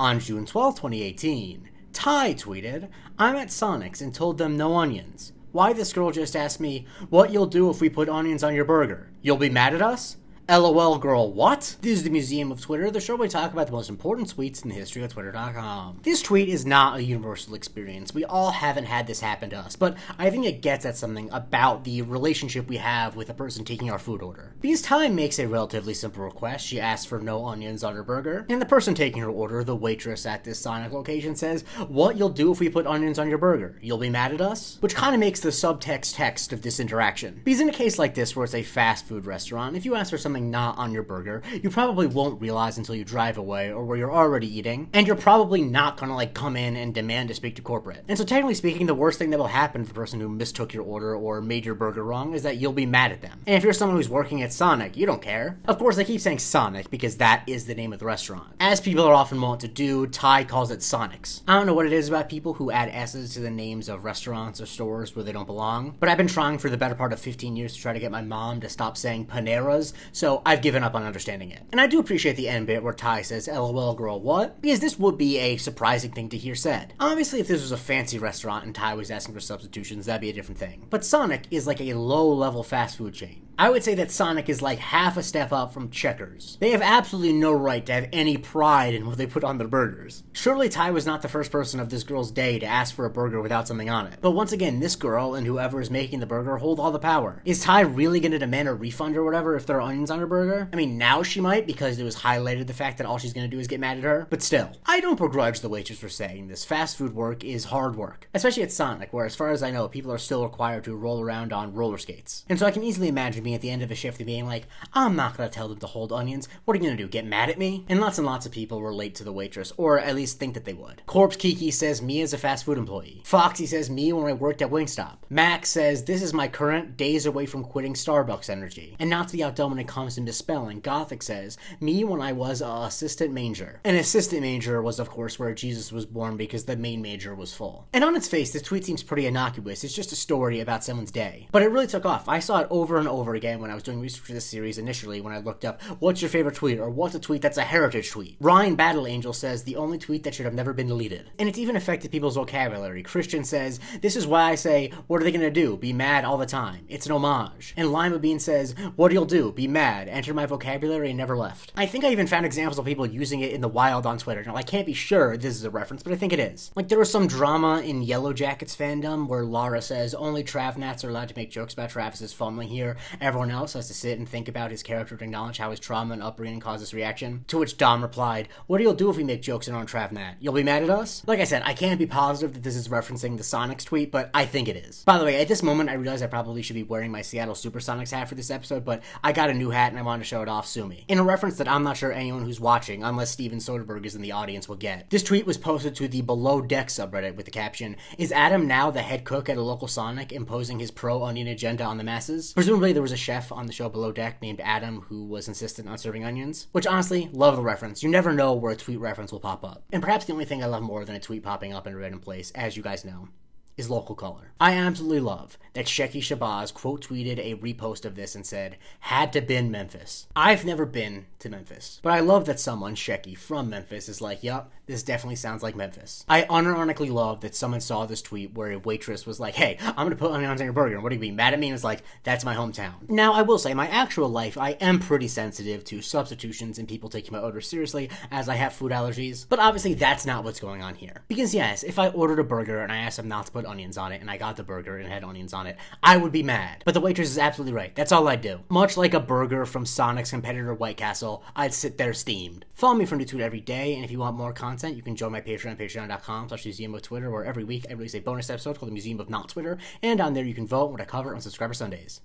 On June 12, 2018, Ty tweeted, "I'm at Sonic's and told them no onions. Why this girl just asked me, what you'll do if we put onions on your burger? You'll be mad at us? LOL girl, what?" This is the Museum of Twitter, the show where we talk about the most important tweets in the history of Twitter.com. This tweet is not a universal experience. We all haven't had this happen to us, but I think it gets at something about the relationship we have with a person taking our food order. Because Ty makes a relatively simple request. She asks for no onions on her burger, and the person taking her order, the waitress at this Sonic location, says, "What you'll do if we put onions on your burger? You'll be mad at us?" Which kind of makes the subtext text of this interaction. Because in a case like this where it's a fast food restaurant, if you ask for something not on your burger, you probably won't realize until you drive away or where you're already eating, and you're probably not gonna come in and demand to speak to corporate. And so technically speaking, the worst thing that will happen for the person who mistook your order or made your burger wrong is that you'll be mad at them. And if you're someone who's working at Sonic, you don't care. Of course, I keep saying Sonic because that is the name of the restaurant. As people are often wont to do, Ty calls it Sonic's. I don't know what it is about people who add S's to the names of restaurants or stores where they don't belong, but I've been trying for the better part of 15 years to try to get my mom to stop saying Panera's, so I've given up on understanding it. And I do appreciate the end bit where Ty says, "LOL girl, what?" Because this would be a surprising thing to hear said. Obviously, if this was a fancy restaurant and Ty was asking for substitutions, that'd be a different thing. But Sonic is like a low-level fast food chain. I would say that Sonic is like half a step up from Checkers. They have absolutely no right to have any pride in what they put on their burgers. Surely Ty was not the first person of this girl's day to ask for a burger without something on it. But once again, this girl and whoever is making the burger hold all the power. Is Ty really going to demand a refund or whatever if there are onions on her burger? I mean, now she might because it was highlighted the fact that all she's going to do is get mad at her. But still, I don't begrudge the waitress for saying this. Fast food work is hard work. Especially at Sonic, where as far as I know, people are still required to roll around on roller skates. And so I can easily imagine being at the end of a shift being like, "I'm not going to tell them to hold onions. What are you going to do, get mad at me?" And lots of people relate to the waitress, or at least think that they would. Corpse Kiki says, "Me as a fast food employee." Foxy says, "Me when I worked at Wingstop." Max says, "This is my current days away from quitting Starbucks energy." And not to be outdone when it comes to misspelling, Gothic says, "Me when I was a assistant manger." An assistant manger was, of course, where Jesus was born because the main manger was full. And on its face, this tweet seems pretty innocuous. It's just a story about someone's day. But it really took off. I saw it over and over again when I was doing research for this series initially when I looked up, what's your favorite tweet, or what's a tweet that's a heritage tweet? Ryan Battle Angel says, "The only tweet that should have never been deleted." And it's even affected people's vocabulary. Christian says, "This is why I say, what are they gonna do? Be mad all the time. It's an homage." And Lima Bean says, "What you'll do? Be mad. Enter my vocabulary and never left." I think I even found examples of people using it in the wild on Twitter. Now, I can't be sure this is a reference, but I think it is. There was some drama in Yellow Jackets fandom where Lara says, "Only Travnats are allowed to make jokes about Travis's fumbling here. Everyone else has to sit and think about his character to acknowledge how his trauma and upbringing caused this reaction." To which Dom replied, "What you'll do if we make jokes in on Travnat? You'll be mad at us?" Like I said, I can't be positive that this is referencing the Sonics tweet, but I think it is. By the way, at this moment, I realize I probably should be wearing my Seattle Supersonics hat for this episode, but I got a new hat and I wanted to show it off, sue me. In a reference that I'm not sure anyone who's watching, unless Steven Soderbergh is in the audience, will get. This tweet was posted to the Below Deck subreddit with the caption, "Is Adam now the head cook at a local Sonic imposing his pro-onion agenda on the masses?" Presumably there was a chef on the show Below Deck named Adam who was insistent on serving onions. Which honestly, love the reference. You never know where a tweet reference will pop up. And perhaps the only thing I love more than a tweet popping up in a random place, as you guys know, is local color. I absolutely love that Shecky Shabazz quote tweeted a repost of this and said, "Had to been Memphis." I've never been to Memphis, but I love that someone, Shecky, from Memphis is like, yup, this definitely sounds like Memphis. I unironically love that someone saw this tweet where a waitress was like, "Hey, I'm gonna put onions on your burger, and what are you being mad at me?" And it's like, that's my hometown. Now, I will say, in my actual life, I am pretty sensitive to substitutions and people taking my order seriously, as I have food allergies, but obviously that's not what's going on here. Because yes, if I ordered a burger and I asked them not to put onions on it, and I got the burger and it had onions on it, I would be mad. But the waitress is absolutely right. That's all I'd do. Much like a burger from Sonic's competitor White Castle, I'd sit there steamed. Follow me for new tweet every day, and if you want more content, you can join my Patreon, patreon.com/Museum of Twitter, where every week I release a bonus episode called the Museum of Not Twitter, and on there you can vote what I cover on Subscriber Sundays.